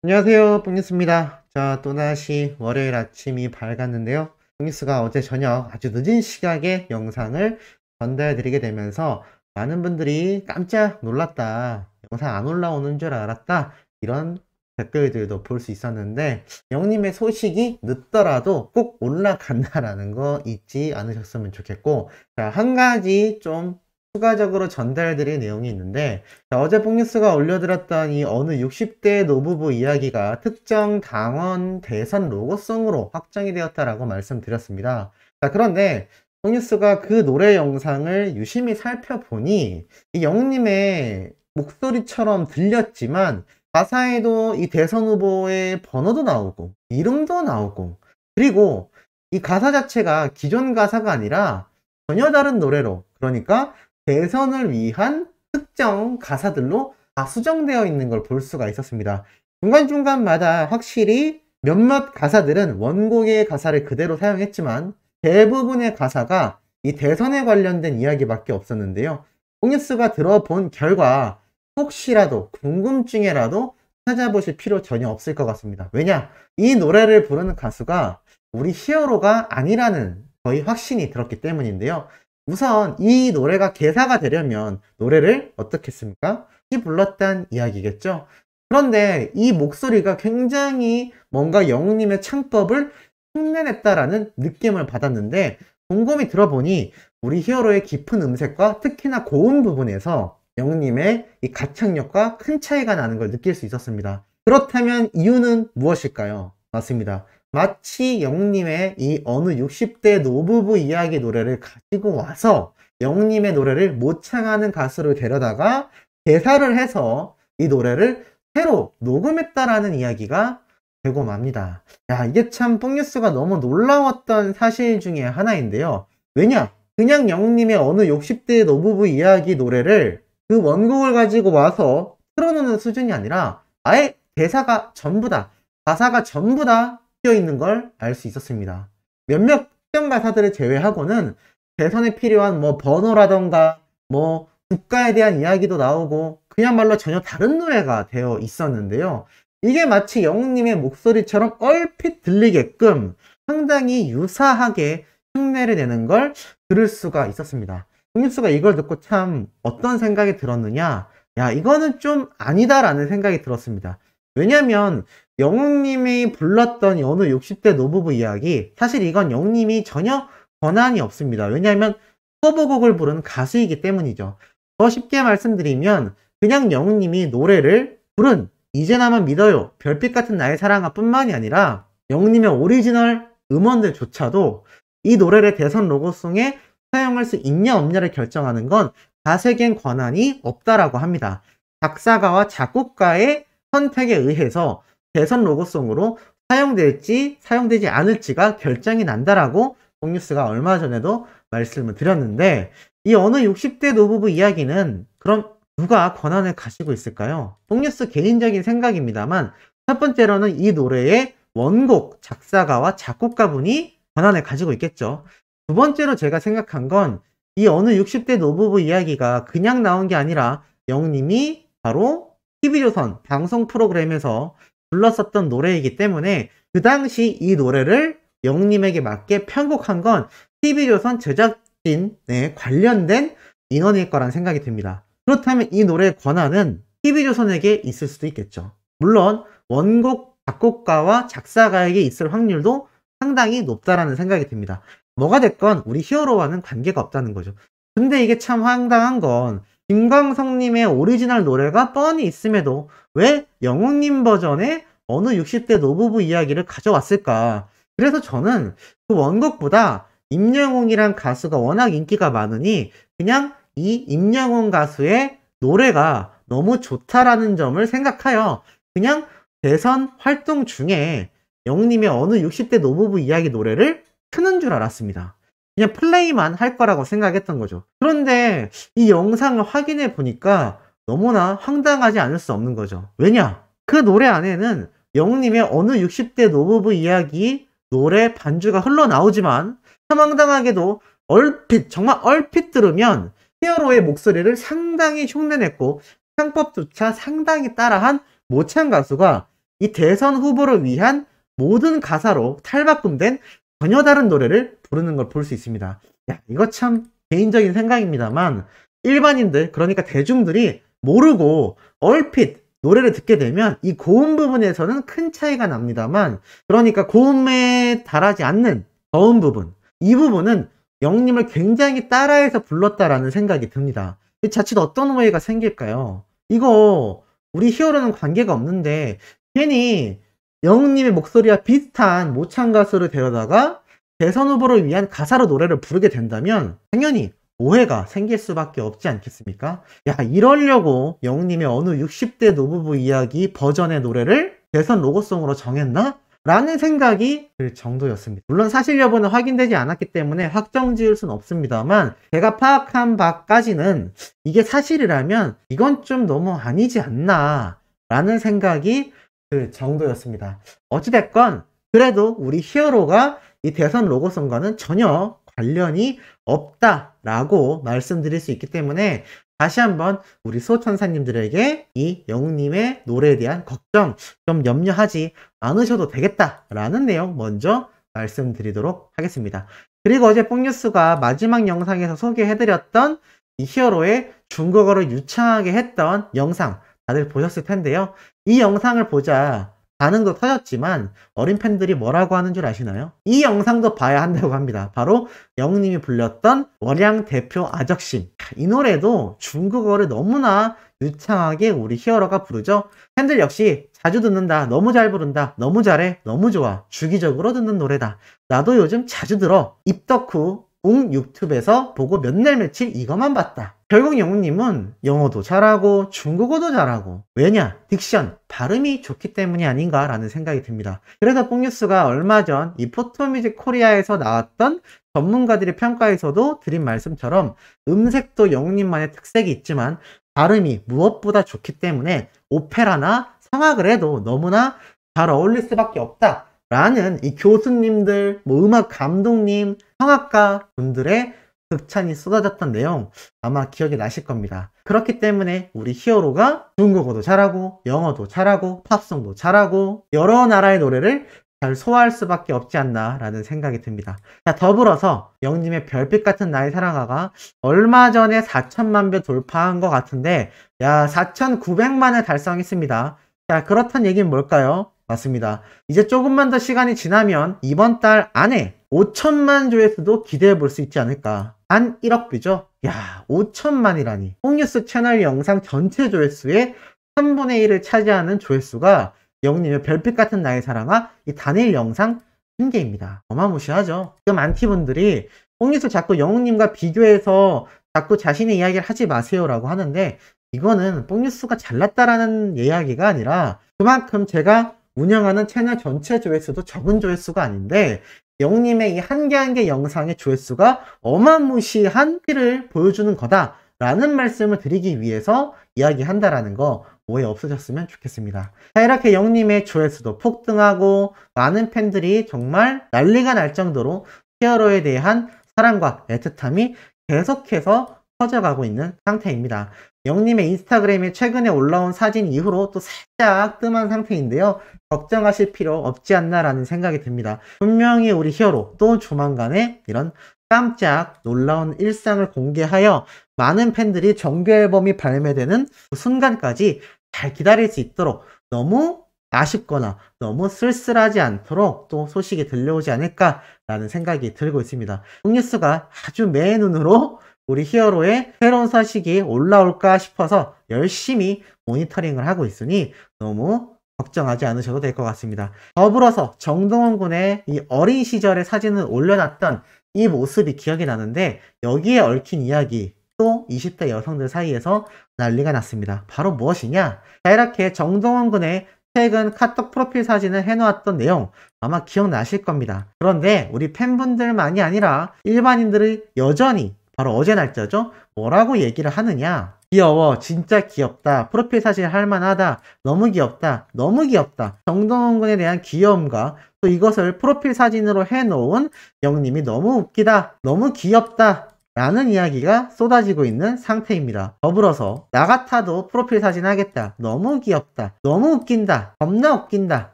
안녕하세요, 뽕뉴스입니다. 자, 또다시 월요일 아침이 밝았는데요. 뽕뉴스가 어제 저녁 아주 늦은 시각에 영상을 전달드리게 되면서 많은 분들이 깜짝 놀랐다, 영상 안 올라오는 줄 알았다, 이런 댓글들도 볼 수 있었는데, 영님의 소식이 늦더라도 꼭 올라간다라는 거 잊지 않으셨으면 좋겠고, 자, 한 가지 좀 추가적으로 전달드릴 내용이 있는데, 자, 어제 뽕뉴스가 올려드렸던 이 어느 60대 노부부 이야기가 특정 당원 대선 로고송으로 확정이 되었다라고 말씀드렸습니다. 자, 그런데 뽕뉴스가 그 노래 영상을 유심히 살펴보니 이 영님의 목소리처럼 들렸지만 가사에도 이 대선 후보의 번호도 나오고 이름도 나오고, 그리고 이 가사 자체가 기존 가사가 아니라 전혀 다른 노래로, 그러니까 대선을 위한 특정 가사들로 다 수정되어 있는 걸 볼 수가 있었습니다. 중간중간마다 확실히 몇몇 가사들은 원곡의 가사를 그대로 사용했지만 대부분의 가사가 이 대선에 관련된 이야기밖에 없었는데요. 뽕뉴스가 들어본 결과 혹시라도 궁금증에라도 찾아보실 필요 전혀 없을 것 같습니다. 왜냐? 이 노래를 부르는 가수가 우리 히어로가 아니라는 거의 확신이 들었기 때문인데요. 우선 이 노래가 개사가 되려면 노래를 어떻게 했습니까? 불렀단 이야기겠죠. 그런데 이 목소리가 굉장히 뭔가 영웅님의 창법을 흉내냈다라는 느낌을 받았는데, 곰곰이 들어보니 우리 히어로의 깊은 음색과 특히나 고음 부분에서 영웅님의 이 가창력과 큰 차이가 나는 걸 느낄 수 있었습니다. 그렇다면 이유는 무엇일까요? 맞습니다. 마치 영웅님의 이 어느 60대 노부부 이야기 노래를 가지고 와서 영웅님의 노래를 모창하는 가수를 데려다가 개사를 해서 이 노래를 새로 녹음했다라는 이야기가 되고 맙니다. 야, 이게 참 뽕뉴스가 너무 놀라웠던 사실 중에 하나인데요. 왜냐? 그냥 영웅님의 어느 60대 노부부 이야기 노래를 그 원곡을 가지고 와서 틀어놓는 수준이 아니라 아예 대사가 전부 다, 가사가 전부 다 있는 걸 알 수 있었습니다. 몇몇 특정 가사들을 제외하고는 대선에 필요한 뭐 번호라던가 뭐 국가에 대한 이야기도 나오고 그야말로 전혀 다른 노래가 되어 있었는데요. 이게 마치 영웅님의 목소리처럼 얼핏 들리게끔 상당히 유사하게 흉내를 내는 걸 들을 수가 있었습니다. 뽕뉴스가 이걸 듣고 참 어떤 생각이 들었느냐, 야, 이거는 좀 아니다라는 생각이 들었습니다. 왜냐면 영웅님이 불렀던 어느 60대 노부부 이야기, 사실 이건 영웅님이 전혀 권한이 없습니다. 왜냐하면 커버곡을 부른 가수이기 때문이죠. 더 쉽게 말씀드리면 그냥 영웅님이 노래를 부른 이제 나만 믿어요, 별빛 같은 나의 사랑아 뿐만이 아니라 영웅님의 오리지널 음원들조차도 이 노래를 대선 로고송에 사용할 수 있냐 없냐를 결정하는 건 가세겐 권한이 없다라고 합니다. 작사가와 작곡가의 선택에 의해서 대선 로고송으로 사용될지 사용되지 않을지가 결정이 난다라고 뽕뉴스가 얼마 전에도 말씀을 드렸는데, 이 어느 60대 노부부 이야기는 그럼 누가 권한을 가지고 있을까요? 뽕뉴스 개인적인 생각입니다만 첫 번째로는 이 노래의 원곡 작사가와 작곡가분이 권한을 가지고 있겠죠. 두 번째로 제가 생각한 건 이 어느 60대 노부부 이야기가 그냥 나온 게 아니라 영님이 바로 TV조선 방송 프로그램에서 불렀었던 노래이기 때문에 그 당시 이 노래를 영님에게 맞게 편곡한 건 TV조선 제작진에 관련된 인원일 거란 생각이 듭니다. 그렇다면 이 노래의 권한은 TV조선에게 있을 수도 있겠죠. 물론 원곡 작곡가와 작사가에게 있을 확률도 상당히 높다라는 생각이 듭니다. 뭐가 됐건 우리 히어로와는 관계가 없다는 거죠. 근데 이게 참 황당한 건 김광석님의 오리지널 노래가 뻔히 있음에도 왜 영웅님 버전의 어느 60대 노부부 이야기를 가져왔을까? 그래서 저는 그 원곡보다 임영웅이란 가수가 워낙 인기가 많으니 그냥 이 임영웅 가수의 노래가 너무 좋다라는 점을 생각하여 그냥 대선 활동 중에 영웅님의 어느 60대 노부부 이야기 노래를 트는 줄 알았습니다. 그냥 플레이만 할 거라고 생각했던 거죠. 그런데 이 영상을 확인해 보니까 너무나 황당하지 않을 수 없는 거죠. 왜냐? 그 노래 안에는 영웅님의 어느 60대 노부부 이야기 노래 반주가 흘러나오지만 참 황당하게도 얼핏, 정말 얼핏 들으면 히어로의 목소리를 상당히 흉내냈고 창법조차 상당히 따라한 모창 가수가 이 대선 후보를 위한 모든 가사로 탈바꿈된 전혀 다른 노래를 부르는 걸 볼 수 있습니다. 야, 이거 참 개인적인 생각입니다만 일반인들, 그러니까 대중들이 모르고 얼핏 노래를 듣게 되면 이 고음 부분에서는 큰 차이가 납니다만, 그러니까 고음에 달하지 않는 저음 부분, 이 부분은 영님을 굉장히 따라해서 불렀다라는 생각이 듭니다. 자칫 어떤 오해가 생길까요? 이거 우리 히어로는 관계가 없는데 괜히 영님의 목소리와 비슷한 모창 가수를 데려다가 대선 후보를 위한 가사로 노래를 부르게 된다면 당연히 오해가 생길 수밖에 없지 않겠습니까? 야, 이러려고 영님의 어느 60대 노부부 이야기 버전의 노래를 대선 로고송으로 정했나? 라는 생각이 들 정도였습니다. 물론 사실 여부는 확인되지 않았기 때문에 확정 지을 수는 없습니다만, 제가 파악한 바까지는 이게 사실이라면 이건 좀 너무 아니지 않나 라는 생각이 들 정도였습니다. 어찌됐건 그래도 우리 히어로가 이 대선 로고송과는 전혀 관련이 없다라고 말씀드릴 수 있기 때문에 다시 한번 우리 수호천사님들에게 이 영님의 노래에 대한 걱정 좀 염려하지 않으셔도 되겠다라는 내용 먼저 말씀드리도록 하겠습니다. 그리고 어제 뽕뉴스가 마지막 영상에서 소개해드렸던 이 히어로의 중국어를 유창하게 했던 영상 다들 보셨을 텐데요. 이 영상을 보자 반응도 터졌지만 어린 팬들이 뭐라고 하는 줄 아시나요? 이 영상도 봐야 한다고 합니다. 바로 영님이 불렸던 월양 대표 아적심. 이 노래도 중국어를 너무나 유창하게 우리 히어로가 부르죠. 팬들 역시 자주 듣는다, 너무 잘 부른다, 너무 잘해, 너무 좋아, 주기적으로 듣는 노래다, 나도 요즘 자주 들어, 입덕후 유튜브에서 보고 몇 날 며칠 이것만 봤다. 결국 영웅님은 영어도 잘하고 중국어도 잘하고, 왜냐? 딕션, 발음이 좋기 때문이 아닌가 라는 생각이 듭니다. 그래서 뽕뉴스가 얼마 전 이 포토뮤직 코리아에서 나왔던 전문가들의 평가에서도 드린 말씀처럼 음색도 영웅님만의 특색이 있지만 발음이 무엇보다 좋기 때문에 오페라나 성악을 해도 너무나 잘 어울릴 수밖에 없다 라는 이 교수님들, 음악 감독님, 성악가 분들의 극찬이 쏟아졌던 내용 아마 기억이 나실 겁니다. 그렇기 때문에 우리 히어로가 중국어도 잘하고 영어도 잘하고 팝송도 잘하고 여러 나라의 노래를 잘 소화할 수밖에 없지 않나 라는 생각이 듭니다. 자, 더불어서 영님의 별빛 같은 나의 사랑아가 얼마 전에 4천만 뷰 돌파한 것 같은데, 야, 4,900만을 달성했습니다. 자, 그렇단 얘기는 뭘까요? 맞습니다. 이제 조금만 더 시간이 지나면 이번 달 안에 5천만 조회수도 기대해 볼 수 있지 않을까. 한 1억 뷰죠? 야, 5천만이라니. 뽕뉴스 채널 영상 전체 조회수의 3분의 1을 차지하는 조회수가 영님의 별빛 같은 나의 사랑아 이 단일 영상 한 개입니다. 어마무시하죠? 지금 안티분들이 뽕뉴스 자꾸 영웅님과 비교해서 자꾸 자신의 이야기를 하지 마세요 라고 하는데, 이거는 뽕뉴스가 잘났다라는 이야기가 아니라 그만큼 제가 운영하는 채널 전체 조회수도 적은 조회수가 아닌데 영님의 이 한 개 한 개 영상의 조회수가 어마무시한 피를 보여주는 거다라는 말씀을 드리기 위해서 이야기한다라는 거 오해 없으셨으면 좋겠습니다. 자, 이렇게 영님의 조회수도 폭등하고 많은 팬들이 정말 난리가 날 정도로 히어로에 대한 사랑과 애틋함이 계속해서 커져가고 있는 상태입니다. 영님의 인스타그램에 최근에 올라온 사진 이후로 또 살짝 뜸한 상태인데요. 걱정하실 필요 없지 않나라는 생각이 듭니다. 분명히 우리 히어로 또 조만간에 이런 깜짝 놀라운 일상을 공개하여 많은 팬들이 정규 앨범이 발매되는 그 순간까지 잘 기다릴 수 있도록, 너무 아쉽거나 너무 쓸쓸하지 않도록 또 소식이 들려오지 않을까라는 생각이 들고 있습니다. 뽕뉴스가 아주 매 눈으로 우리 히어로의 새로운 소식이 올라올까 싶어서 열심히 모니터링을 하고 있으니 너무 걱정하지 않으셔도 될 것 같습니다. 더불어서 정동원 군의 이 어린 시절의 사진을 올려놨던 이 모습이 기억이 나는데, 여기에 얽힌 이야기 또 20대 여성들 사이에서 난리가 났습니다. 바로 무엇이냐? 자, 이렇게 정동원 군의 최근 카톡 프로필 사진을 해놓았던 내용 아마 기억나실 겁니다. 그런데 우리 팬분들만이 아니라 일반인들이 여전히 바로 어제 날짜죠? 뭐라고 얘기를 하느냐? 귀여워, 진짜 귀엽다, 프로필 사진 할만하다, 너무 귀엽다, 너무 귀엽다. 정동원 군에 대한 귀여움과 또 이것을 프로필 사진으로 해놓은 영님이 너무 웃기다, 너무 귀엽다 라는 이야기가 쏟아지고 있는 상태입니다. 더불어서 나 같아도 프로필 사진 하겠다. 너무 귀엽다. 너무 웃긴다. 겁나 웃긴다.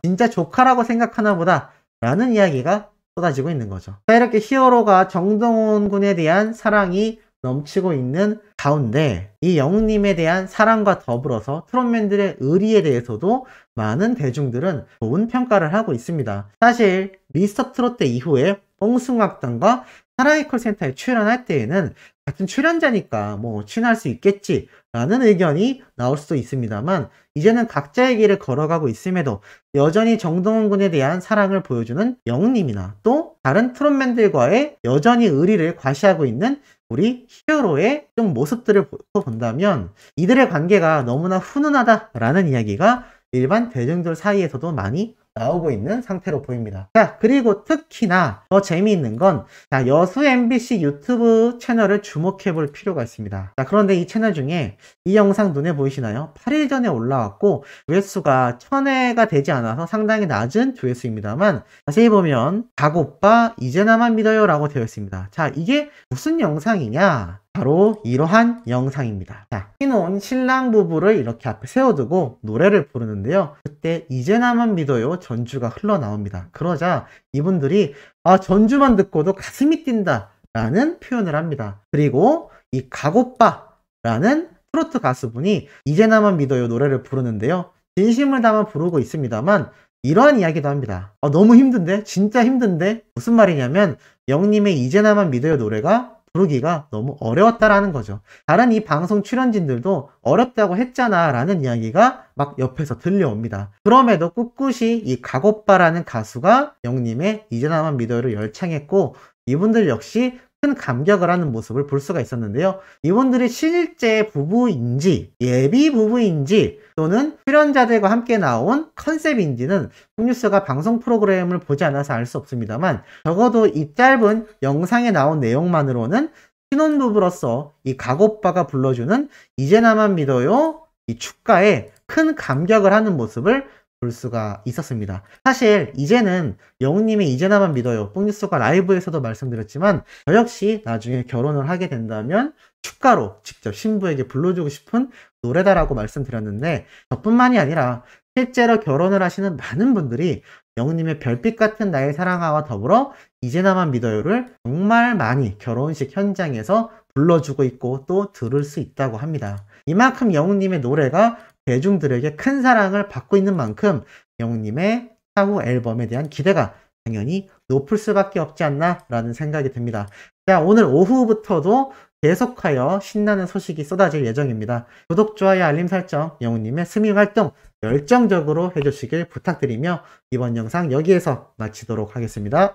진짜 조카라고 생각하나 보다. 라는 이야기가 쏟아지고 있는 거죠. 자, 이렇게 히어로가 정동원 군에 대한 사랑이 넘치고 있는 가운데 이 영웅님에 대한 사랑과 더불어서 트롯맨들의 의리에 대해서도 많은 대중들은 좋은 평가를 하고 있습니다. 사실 미스터 트롯 때 이후에 뽕숭악단과 사랑의 콜센터에 출연할 때에는 같은 출연자니까 뭐 출연할 수 있겠지 라는 의견이 나올 수도 있습니다만 이제는 각자의 길을 걸어가고 있음에도 여전히 정동원 군에 대한 사랑을 보여주는 영웅님이나 또 다른 트롯맨들과의 여전히 의리를 과시하고 있는 우리 히어로의 좀 모습들을 본다면 이들의 관계가 너무나 훈훈하다라는 이야기가 일반 대중들 사이에서도 많이 나오고 있는 상태로 보입니다. 자, 그리고 특히나 더 재미있는 건 여수 MBC 유튜브 채널을 주목해 볼 필요가 있습니다. 자, 그런데 이 채널 중에 이 영상 눈에 보이시나요? 8일 전에 올라왔고 조회수가 1000회가 되지 않아서 상당히 낮은 조회수입니다만 자세히 보면 각오빠 이제 나만 믿어요 라고 되어 있습니다. 자, 이게 무슨 영상이냐? 바로 이러한 영상입니다. 자, 신혼 신랑 부부를 이렇게 앞에 세워두고 노래를 부르는데요. 그때 이제 나만 믿어요 전주가 흘러나옵니다. 그러자 이분들이 전주만 듣고도 가슴이 뛴다 라는 표현을 합니다. 그리고 이 각오빠라는 트로트 가수분이 이제 나만 믿어요 노래를 부르는데요. 진심을 담아 부르고 있습니다만 이러한 이야기도 합니다. 너무 힘든데? 진짜 힘든데? 무슨 말이냐면 영님의 이제 나만 믿어요 노래가 부르기가 너무 어려웠다라는 거죠. 다른 이 방송 출연진들도 어렵다고 했잖아 라는 이야기가 막 옆에서 들려옵니다. 그럼에도 꿋꿋이 이 각오빠라는 가수가 영님의 이제 나만 믿어요를 열창했고 이분들 역시 큰 감격을 하는 모습을 볼 수가 있었는데요. 이분들이 실제 부부인지 예비 부부인지 또는 출연자들과 함께 나온 컨셉인지는 콩뉴스가 방송 프로그램을 보지 않아서 알 수 없습니다만 적어도 이 짧은 영상에 나온 내용만으로는 신혼부부로서 이 각오빠가 불러주는 이제 나만 믿어요 이 축가에 큰 감격을 하는 모습을 볼 수가 있었습니다. 사실 이제는 영웅님의 이제 나만 믿어요 뽕뉴스가 라이브에서도 말씀드렸지만 저 역시 나중에 결혼을 하게 된다면 축가로 직접 신부에게 불러주고 싶은 노래다라고 말씀드렸는데 저뿐만이 아니라 실제로 결혼을 하시는 많은 분들이 영웅님의 별빛 같은 나의 사랑아와 더불어 이제 나만 믿어요를 정말 많이 결혼식 현장에서 불러주고 있고 또 들을 수 있다고 합니다. 이만큼 영웅님의 노래가 대중들에게 큰 사랑을 받고 있는 만큼 영웅님의 차후 앨범에 대한 기대가 당연히 높을 수밖에 없지 않나 라는 생각이 듭니다. 자, 오늘 오후부터도 계속하여 신나는 소식이 쏟아질 예정입니다. 구독, 좋아요, 알림 설정, 영웅님의 스밍 활동 열정적으로 해주시길 부탁드리며 이번 영상 여기에서 마치도록 하겠습니다.